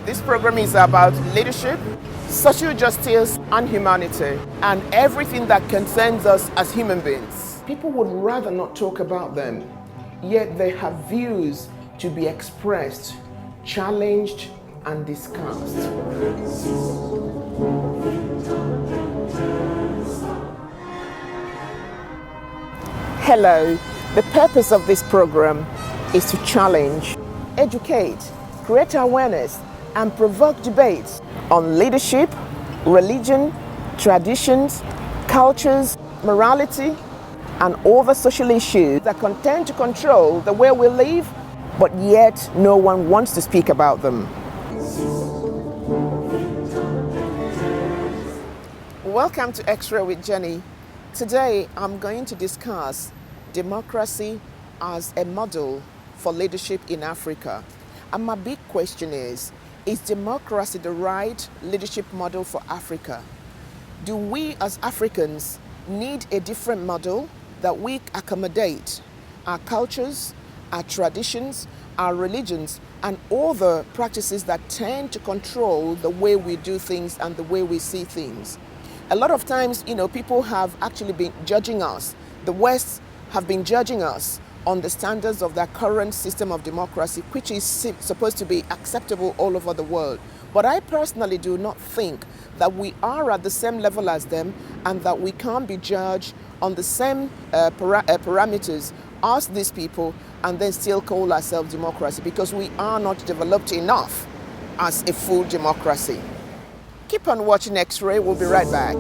This program is about leadership, social justice, and humanity, and everything that concerns us as human beings. People would rather not talk about them, yet they have views to be expressed, challenged, and discussed. Hello, the purpose of this program is to challenge, educate, create awareness, and provoke debates on leadership, religion, traditions, cultures, morality, and other social issues that contend to control the way we live, but yet no one wants to speak about them. Welcome to X-Ray with Jenny. Today I'm going to discuss democracy as a model for leadership in Africa. And my big question is democracy the right leadership model for Africa? Do we as Africans need a different model that we accommodate our cultures, our traditions, our religions, and all the practices that tend to control the way we do things and the way we see things? A lot of times, people have actually been judging us. The West have been judging us on the standards of their current system of democracy, which is supposed to be acceptable all over the world. But I personally do not think that we are at the same level as them and that we can't be judged on the same parameters as these people and then still call ourselves democracy, because we are not developed enough as a full democracy. Keep on watching X-Ray, we'll be right back.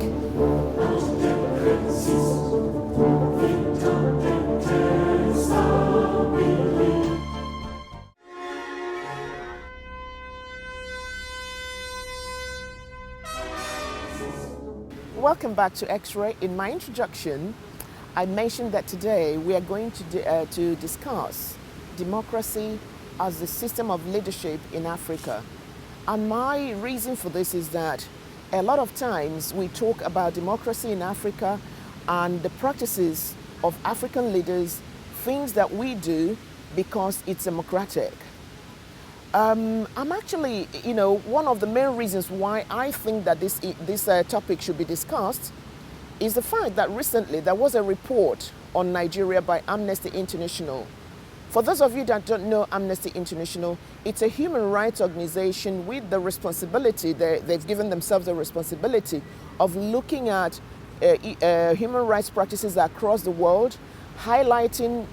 Welcome back to X-Ray. In my introduction, I mentioned that today we are going to discuss democracy as the system of leadership in Africa. And my reason for this is that a lot of times we talk about democracy in Africa and the practices of African leaders, things that we do because it's democratic. I'm actually, one of the main reasons why I think that this topic should be discussed is the fact that recently there was a report on Nigeria by Amnesty International. For those of you that don't know Amnesty International, it's a human rights organization with the responsibility, they've given themselves the responsibility of looking at human rights practices across the world, highlighting,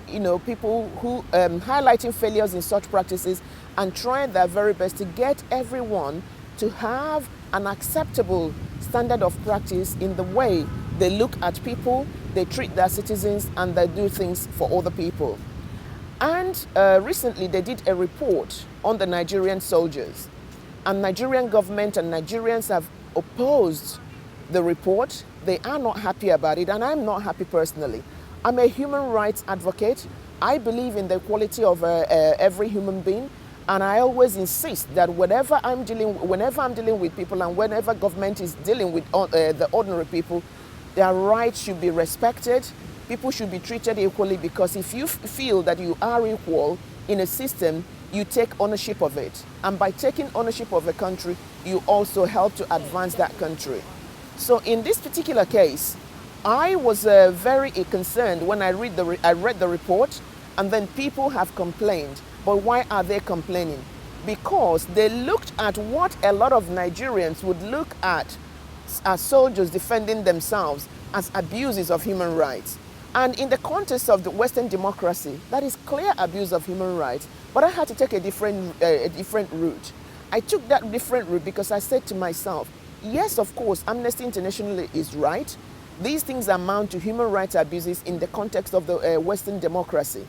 people who, highlighting failures in such practices and trying their very best to get everyone to have an acceptable standard of practice in the way they look at people, they treat their citizens, and they do things for other people. And recently they did a report on the Nigerian soldiers, and Nigerian government and Nigerians have opposed the report. They are not happy about it, and I'm not happy personally. I'm a human rights advocate. I believe in the equality of every human being, and I always insist that whenever I'm dealing with people and whenever government is dealing with the ordinary people, their rights should be respected. People should be treated equally, because if you feel that you are equal in a system, you take ownership of it. And by taking ownership of a country, you also help to advance that country. So in this particular case, I was very concerned when I read the report, and then people have complained. But why are they complaining? Because they looked at what a lot of Nigerians would look at as soldiers defending themselves as abuses of human rights. And in the context of the Western democracy, that is clear abuse of human rights. But I had to take a different route. I took that different route because I said to myself, yes, of course, Amnesty International is right. These things amount to human rights abuses in the context of the Western democracy.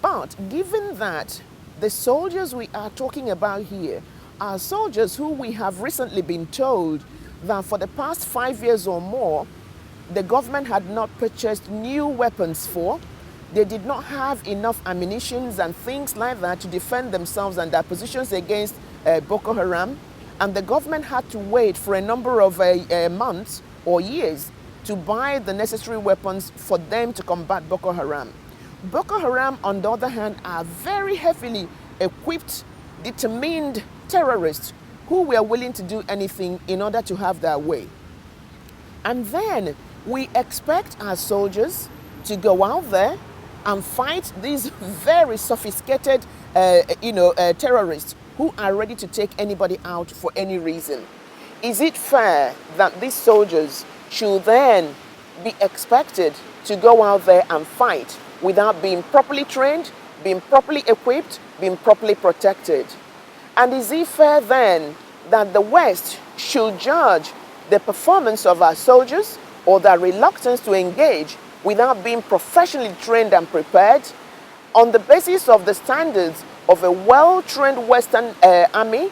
But given that the soldiers we are talking about here are soldiers who we have recently been told that for the past 5 years or more, the government had not purchased new weapons for. They did not have enough ammunition and things like that to defend themselves and their positions against Boko Haram. And the government had to wait for a number of months or years to buy the necessary weapons for them to combat Boko Haram. Boko Haram, on the other hand, are very heavily equipped, determined terrorists who were willing to do anything in order to have their way. And then we expect our soldiers to go out there and fight these very sophisticated terrorists who are ready to take anybody out for any reason. Is it fair that these soldiers should then be expected to go out there and fight without being properly trained, being properly equipped, being properly protected? And is it fair then that the West should judge the performance of our soldiers or their reluctance to engage without being professionally trained and prepared on the basis of the standards of a well-trained Western army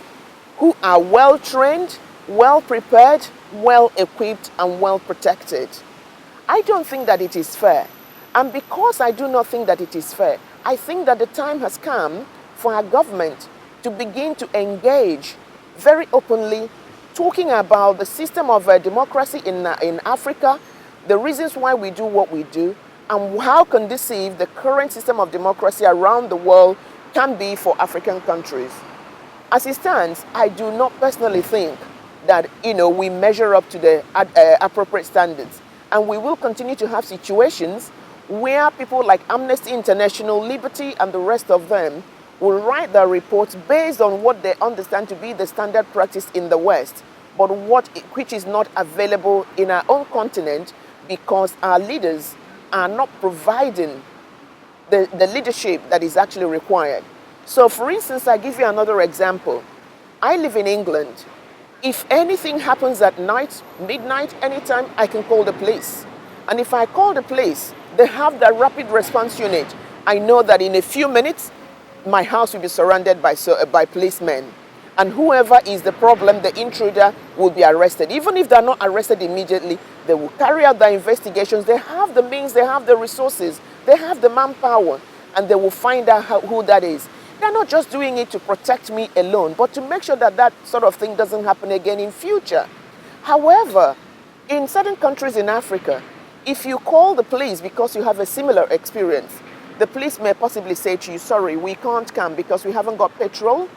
who are well-trained, well-prepared, well-equipped, and well-protected? I don't think that it is fair. And because I do not think that it is fair, I think that the time has come for our government to begin to engage very openly, talking about the system of democracy in Africa, the reasons why we do what we do, and how conducive the current system of democracy around the world can be for African countries. As it stands, I do not personally think that we measure up to the appropriate standards. And we will continue to have situations where people like Amnesty International, Liberty, and the rest of them will write their reports based on what they understand to be the standard practice in the West, but which is not available in our own continent because our leaders are not providing the leadership that is actually required. So, for instance, I give you another example. I live in England. If anything happens at night, midnight, anytime, I can call the police. And if I call the police, they have the rapid response unit. I know that in a few minutes, my house will be surrounded by policemen. And whoever is the problem, the intruder, will be arrested. Even if they're not arrested immediately, they will carry out their investigations. They have the means, they have the resources, they have the manpower, and they will find out who that is. They're not just doing it to protect me alone, but to make sure that that sort of thing doesn't happen again in future. However, in certain countries in Africa, if you call the police because you have a similar experience, the police may possibly say to you, sorry, we can't come because we haven't got petrol,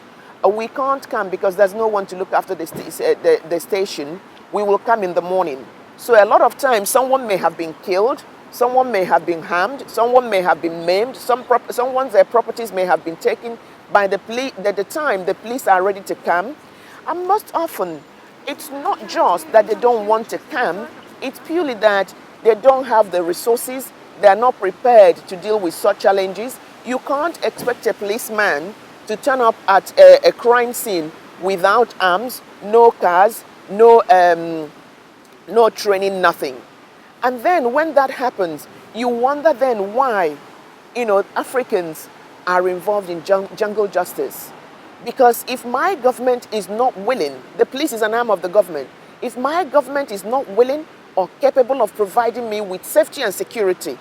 or we can't come because there's no one to look after the station. We will come in the morning. So a lot of times, someone may have been killed, someone may have been harmed, someone may have been maimed, someone's properties may have been taken by the police at the time the police are ready to come. And most often, it's not just that they don't want to come, it's purely that they don't have the resources, they are not prepared to deal with such challenges. You can't expect a policeman to turn up at a crime scene without arms, no cars, no training, nothing. And then when that happens, you wonder then why, Africans are involved in jungle justice. Because if my government is not willing, the police is an arm of the government, if my government is not willing or capable of providing me with safety and security,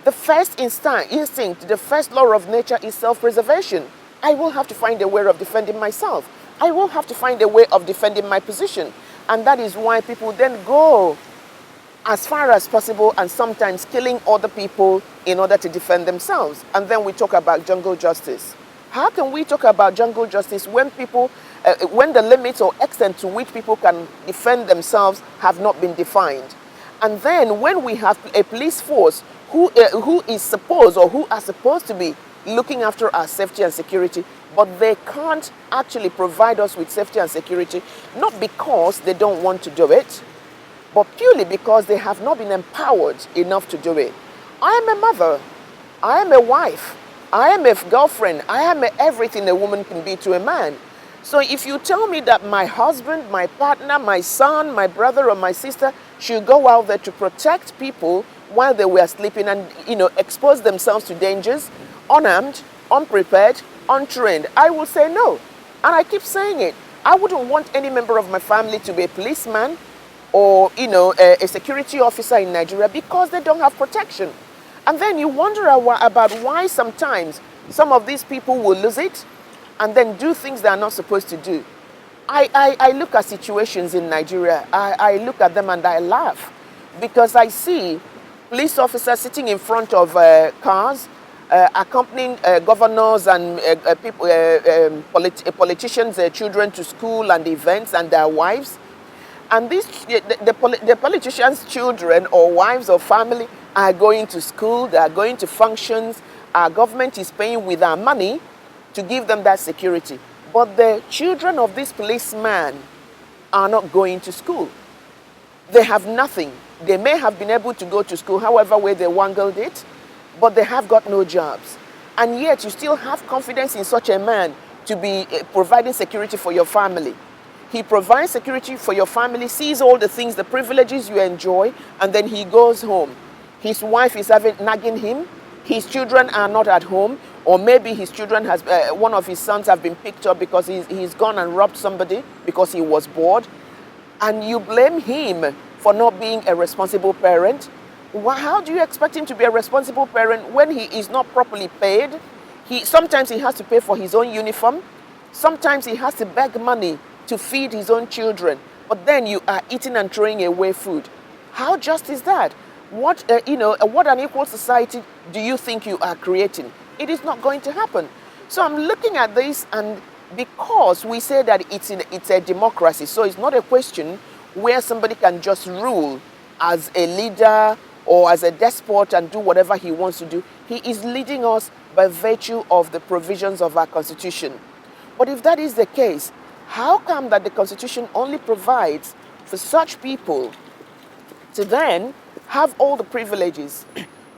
the first instinct, the first law of nature is self-preservation. I will have to find a way of defending myself. I will have to find a way of defending my position. And that is why people then go as far as possible and sometimes killing other people in order to defend themselves. And then we talk about jungle justice. How can we talk about jungle justice when when the limits or extent to which people can defend themselves have not been defined? And then when we have a police force who is supposed or who are supposed to be looking after our safety and security, but they can't actually provide us with safety and security, not because they don't want to do it, but purely because they have not been empowered enough to do it. I am a mother, I am a wife, I am a girlfriend, I am everything a woman can be to a man. So if you tell me that my husband, my partner, my son, my brother or my sister should go out there to protect people while they were sleeping and expose themselves to dangers, unarmed, unprepared, untrained, I will say no. And I keep saying it. I wouldn't want any member of my family to be a policeman or a security officer in Nigeria because they don't have protection. And then you wonder about why sometimes some of these people will lose it and then do things they are not supposed to do. I look at situations in Nigeria, I look at them and I laugh because I see police officers sitting in front of cars, accompanying governors and politicians' children to school and events and their wives. And the politicians' children or wives or family are going to school, they are going to functions. Our government is paying with our money to give them that security. But the children of this policeman are not going to school. They have nothing. They may have been able to go to school however way they wangled it, but they have got no jobs. And yet you still have confidence in such a man to be providing security for your family. He provides security for your family, sees all the things, the privileges you enjoy, and then he goes home. His wife is nagging him. His children are not at home, or maybe his children one of his sons have been picked up because he's gone and robbed somebody because he was bored. And you blame him for not being a responsible parent. How do you expect him to be a responsible parent when he is not properly paid? Sometimes he has to pay for his own uniform. Sometimes he has to beg money to feed his own children. But then you are eating and throwing away food. How just is that? What an equal society do you think you are creating? It is not going to happen. So I'm looking at this, and because we say that it's a democracy, so it's not a question where somebody can just rule as a leader or as a despot and do whatever he wants to do. He is leading us by virtue of the provisions of our Constitution. But if that is the case, how come that the Constitution only provides for such people to then have all the privileges,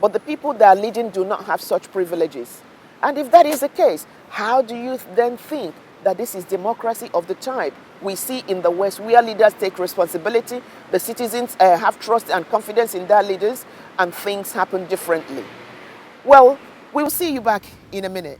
but the people that are leading do not have such privileges? And if that is the case, how do you then think that this is democracy of the type we see in the West, where leaders take responsibility, the citizens have trust and confidence in their leaders, and things happen differently? Well, we'll see you back in a minute.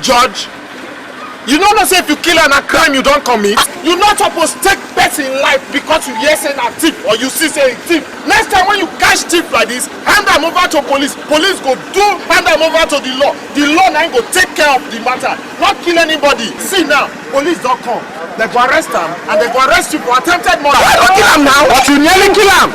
Judge, you know not say if you kill a crime you don't commit. You're not supposed to take bets in life because you hear say a thief or you see say a thief. Next time when you catch thief like this, hand them over to police. Police go hand them over to the law. The law now go take care of the matter. Not kill anybody. See now, police don't come. They go arrest them and they go arrest you for attempted murder. Don't kill him now, but you nearly kill him.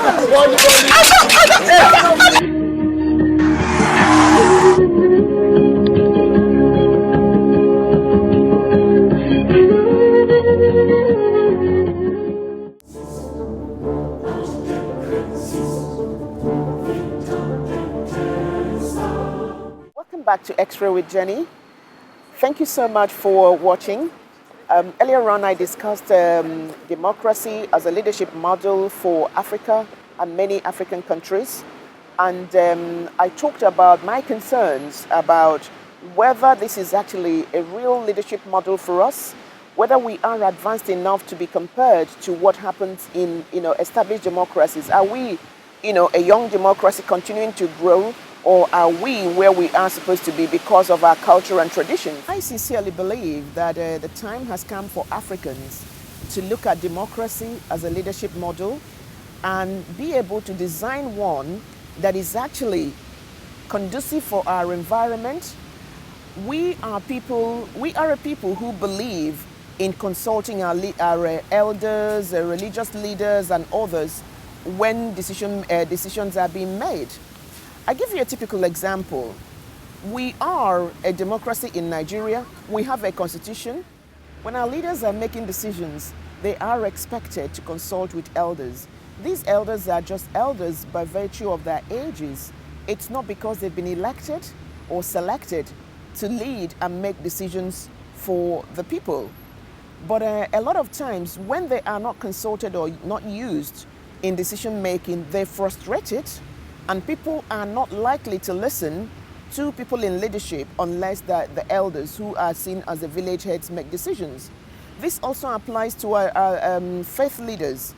Back to X-Ray with Jenny. Thank you so much for watching. Earlier on I discussed democracy as a leadership model for Africa and many African countries, and I talked about my concerns about whether this is actually a real leadership model for us, whether we are advanced enough to be compared to what happens in established democracies. Are we a young democracy continuing to grow, or are we where we are supposed to be because of our culture and tradition? I sincerely believe that the time has come for Africans to look at democracy as a leadership model and be able to design one that is actually conducive for our environment. We are a people who believe in consulting our elders, religious leaders and others when decisions are being made. I give you a typical example. We are a democracy in Nigeria. We have a constitution. When our leaders are making decisions, they are expected to consult with elders. These elders are just elders by virtue of their ages. It's not because they've been elected or selected to lead and make decisions for the people. But a lot of times when they are not consulted or not used in decision making, they're frustrated, and people are not likely to listen to people in leadership unless the elders, who are seen as the village heads, make decisions. This also applies to our faith leaders.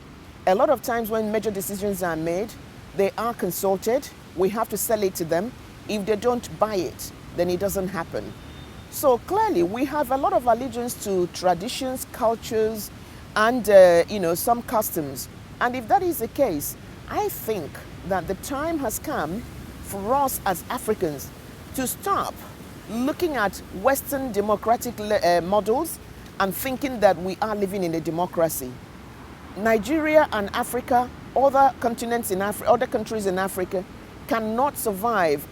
A lot of times when major decisions are made, they are consulted. We have to sell it to them. If they don't buy it, then it doesn't happen. So clearly, we have a lot of allegiance to traditions, cultures, and some customs. And if that is the case, I think that the time has come for us as Africans to stop looking at Western democratic models and thinking that we are living in a democracy. Nigeria and Africa, other continents in Africa, other countries in Africa cannot survive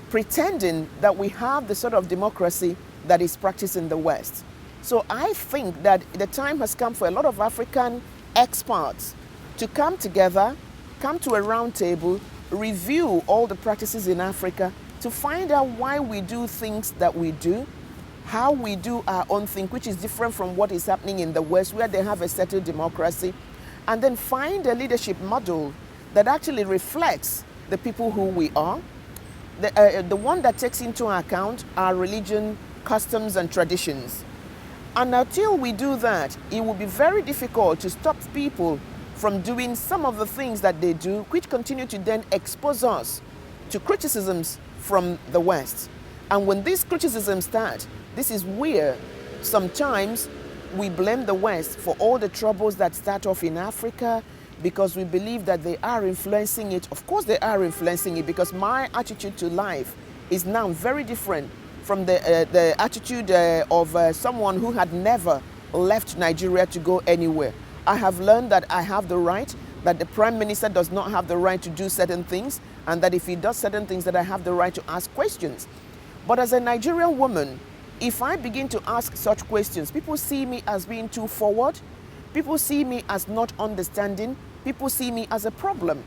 pretending that we have the sort of democracy that is practiced in the West. So I think that the time has come for a lot of African experts to come together, come to a round table, review all the practices in Africa to find out why we do things that we do, how we do our own thing, which is different from what is happening in the West, where they have a settled democracy, and then find a leadership model that actually reflects the people who we are, the one that takes into account our religion, customs, and traditions. And until we do that, it will be very difficult to stop people from doing some of the things that they do, which continue to then expose us to criticisms from the West. And when these criticisms start, this is where sometimes we blame the West for all the troubles that start off in Africa, because we believe that they are influencing it. Of course they are influencing it, because my attitude to life is now very different from the attitude of someone who had never left Nigeria to go anywhere. I have learned that I have the right, that the Prime Minister does not have the right to do certain things, and that if he does certain things, that I have the right to ask questions. But as a Nigerian woman, if I begin to ask such questions, people see me as being too forward, people see me as not understanding, people see me as a problem.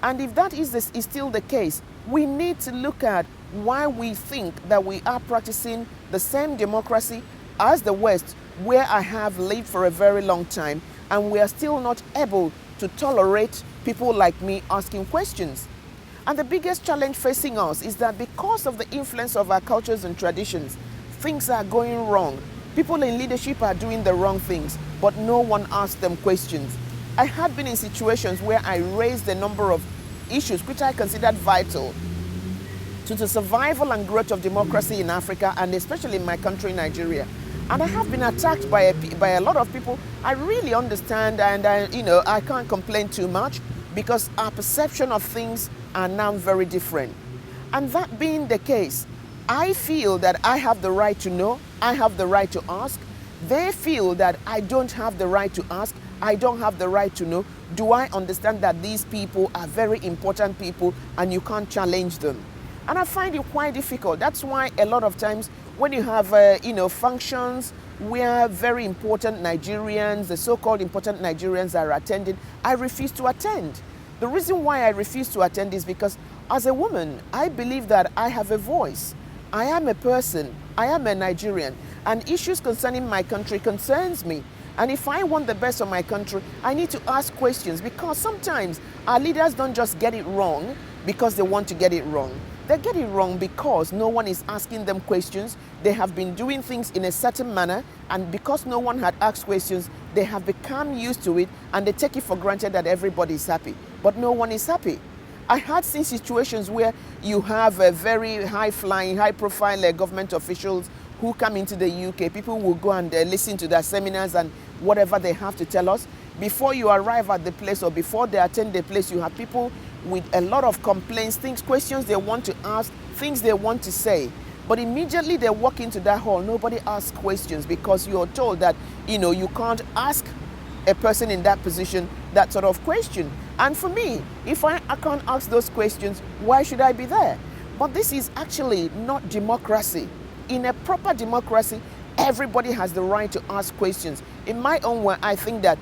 And if that is still the case, we need to look at why we think that we are practicing the same democracy as the West, where I have lived for a very long time, and we are still not able to tolerate people like me asking questions. And the biggest challenge facing us is that because of the influence of our cultures and traditions, things are going wrong. People in leadership are doing the wrong things, but no one asks them questions. I had been in situations where I raised a number of issues which I considered vital to the survival and growth of democracy in Africa, and especially in my country, Nigeria. And I have been attacked by a lot of people. I really understand, and I can't complain too much, because our perception of things are now very different. And that being the case, I feel that I have the right to know, I have the right to ask. They feel that I don't have the right to ask, I don't have the right to know. Do I understand that these people are very important people and you can't challenge them? And I find it quite difficult. That's why a lot of times when you have functions where very important Nigerians, the so-called important Nigerians, are attending, I refuse to attend. The reason why I refuse to attend is because as a woman, I believe that I have a voice. I am a person, I am a Nigerian, and issues concerning my country concerns me. And if I want the best of my country, I need to ask questions, because sometimes our leaders don't just get it wrong because they want to get it wrong. They get it wrong because no one is asking them questions. They have been doing things in a certain manner, and because no one had asked questions, they have become used to it, and they take it for granted that everybody is happy. But no one is happy. I had seen situations where you have a very high-flying, high-profile government officials who come into the UK. People will go and listen to their seminars and whatever they have to tell us. Before you arrive at the place, or before they attend the place, you have people with a lot of complaints, questions they want to ask, things they want to say. But immediately they walk into that hall, nobody asks questions, because you're told that, you can't ask a person in that position that sort of question. And for me, if I can't ask those questions, why should I be there? But this is actually not democracy. In a proper democracy, everybody has the right to ask questions. In my own way, I think that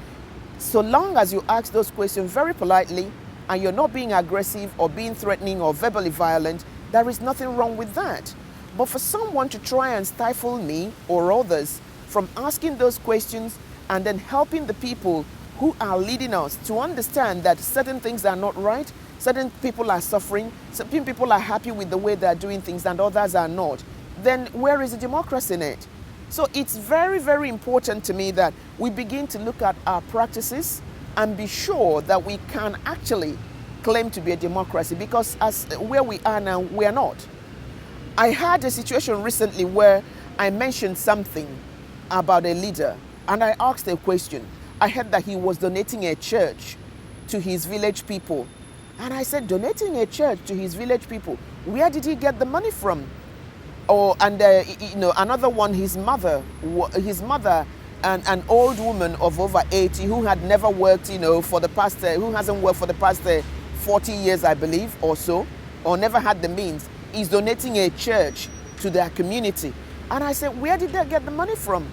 So long as you ask those questions very politely and you're not being aggressive or being threatening or verbally violent, there is nothing wrong with that. But for someone to try and stifle me or others from asking those questions and then helping the people who are leading us to understand that certain things are not right, certain people are suffering, certain people are happy with the way they're doing things and others are not, then where is the democracy in it? So it's very, very important to me that we begin to look at our practices and be sure that we can actually claim to be a democracy, because as where we are now, we are not. I had a situation recently where I mentioned something about a leader and I asked a question. I heard that he was donating a church to his village people. And I said, donating a church to his village people, where did he get the money from? Another one, his mother, an old woman of over 80 who had never worked, for the past, who hasn't worked for the past 40 years, I believe, or so, or never had the means, is donating a church to their community. And I said, where did they get the money from?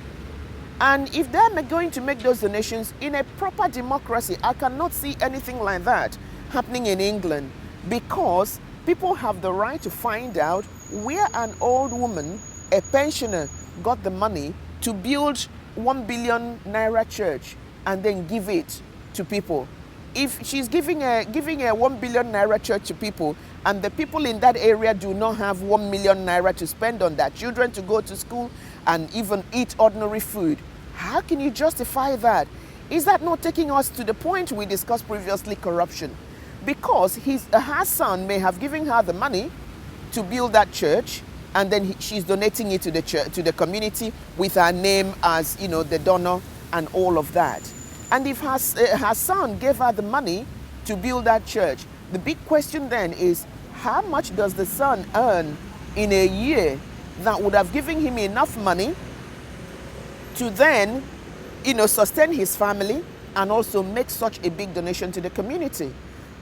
And if they're going to make those donations in a proper democracy, I cannot see anything like that happening in England, because people have the right to find out where an old woman, a pensioner, got the money to build 1 billion naira church and then give it to people. If she's giving a 1 billion naira church to people and the people in that area do not have 1 million naira to spend on their children to go to school and even eat ordinary food, how can you justify that? Is that not taking us to the point we discussed previously, corruption? Because her son may have given her the money to build that church, and then she's donating it to the church, to the community, with her name as the donor and all of that. And if her son gave her the money to build that church, the big question then is, how much does the son earn in a year that would have given him enough money to then sustain his family and also make such a big donation to the community?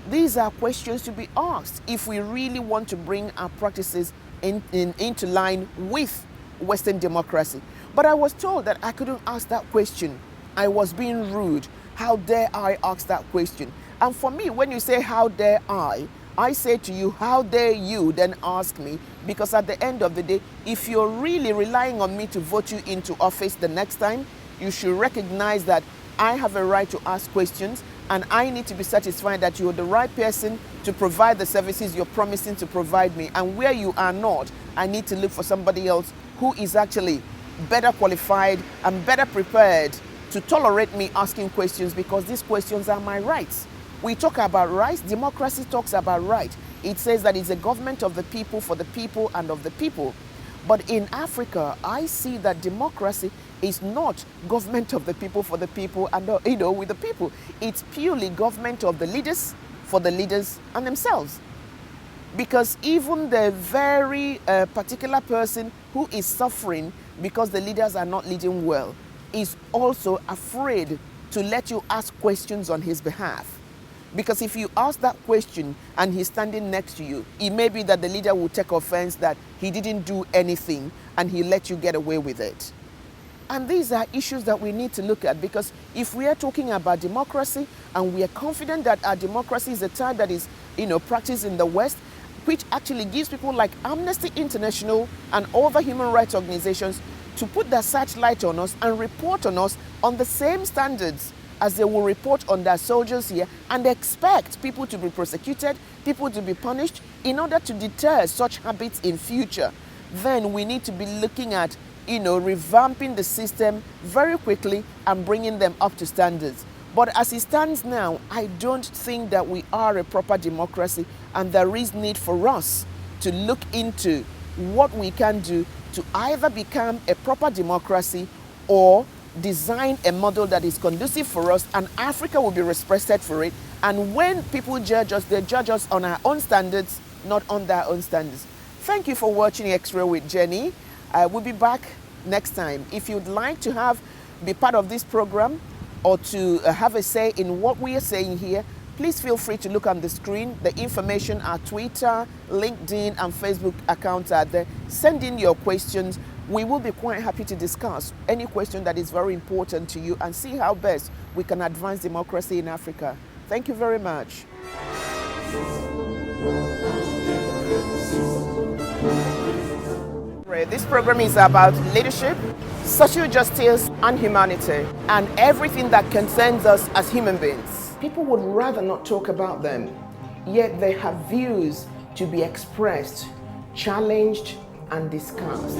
These are questions to be asked if we really want to bring our practices into line with Western democracy. But I was told that I couldn't ask that question. I was being rude. How dare I ask that question? And for me, when you say, how dare I say to you, how dare you then ask me? Because at the end of the day, if you're really relying on me to vote you into office the next time, you should recognize that I have a right to ask questions, and I need to be satisfied that you're the right person to provide the services you're promising to provide me. And where you are not, I need to look for somebody else who is actually better qualified and better prepared to tolerate me asking questions, because these questions are my rights. We talk about rights. Democracy talks about right. It says that it's a government of the people, for the people, and of the people. But in Africa, I see that democracy is not government of the people, for the people, and with the people. It's purely government of the leaders, for the leaders and themselves. Because even the very particular person who is suffering because the leaders are not leading well is also afraid to let you ask questions on his behalf. Because if you ask that question and he's standing next to you, it may be that the leader will take offense that he didn't do anything and he let you get away with it. And these are issues that we need to look at, because if we are talking about democracy and we are confident that our democracy is a type that is, practiced in the West, which actually gives people like Amnesty International and other human rights organizations to put their searchlight on us and report on us on the same standards as they will report on their soldiers here, and expect people to be prosecuted, people to be punished in order to deter such habits in future, then we need to be looking at, revamping the system very quickly and bringing them up to standards. But as it stands now, I don't think that we are a proper democracy, and there is need for us to look into what we can do to either become a proper democracy or design a model that is conducive for us, and Africa will be respected for it. And when people judge us, they judge us on our own standards, not on their own standards. Thank you for watching X-Ray with Jenny. We'll be back next time. If you'd like to be part of this program or to have a say in what we are saying here, please feel free to look on the screen. The information, our Twitter, LinkedIn, and Facebook accounts are there. Send in your questions, We will be quite happy to discuss any question that is very important to you and see how best we can advance democracy in Africa. Thank you very much. This program is about leadership, social justice, and humanity, and everything that concerns us as human beings. People would rather not talk about them, yet they have views to be expressed, challenged, and discussed.